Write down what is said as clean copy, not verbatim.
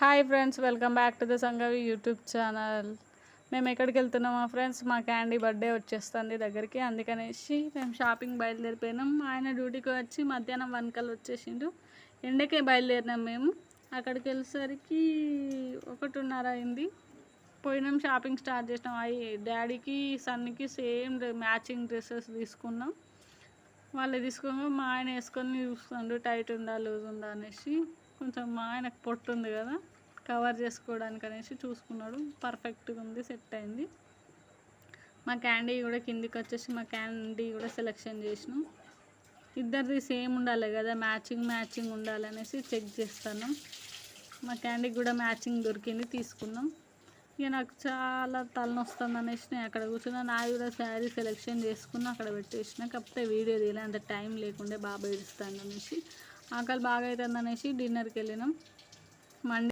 Hi friends, welcome back to the Sangavi YouTube channel. మేము ఎక్కడికి వెళ్తున్నామా friends, మా క్యాండీ బర్త్డే వచ్చేస్తుంది దగ్గరికి. అందుకనేసి మేము షాపింగ్ బయలుదేరిపోయినాం. ఆయన డ్యూటీకి వచ్చి మధ్యాహ్నం 1 కల్లా వచ్చేసిండు. ఎండకే బయలుదేరినాం మేము. అక్కడికి వెళ్ళేసరికి 1:30 అయింది. పోయినాం, షాపింగ్ స్టార్ట్ చేసినాం. డాడీకి సన్నికి సేమ్ మ్యాచింగ్ డ్రెస్సెస్ తీసుకున్నాం. వాళ్ళు తీసుకోగా మా ఆయన వేసుకొని చూస్తుండు టైట్ ఉందా లూజ్ ఉందా అనేసి. కొంచెం మా ఆయనకు పొట్టు ఉంది కదా, కవర్ చేసుకోవడానికి అనేసి చూసుకున్నాడు. పర్ఫెక్ట్గా ఉంది, సెట్ అయింది. మా క్యాండీ కూడా కిందికి వచ్చేసి మా క్యాండీ కూడా సెలెక్షన్ చేసినాం. ఇద్దరిది సేమ్ ఉండాలి కదా, మ్యాచింగ్ ఉండాలి అనేసి చెక్ చేస్తున్నాం. మా క్యాండీకి కూడా మ్యాచింగ్ దొరికింది, తీసుకున్నాం. ఇక నాకు చాలా తలనొస్తుంది అనేసి నేను అక్కడ కూర్చున్నా. నాది కూడా శారీ సెలెక్షన్ చేసుకున్నా, అక్కడ పెట్టేసిన. కాకపోతే వీడియో తీయలే, అంత టైం లేకుండే, బాగా ఏడుస్తాను అనేసి. ఆకలి బాగా అవుతుంది అనేసి డిన్నర్కి వెళ్ళినాం. మండి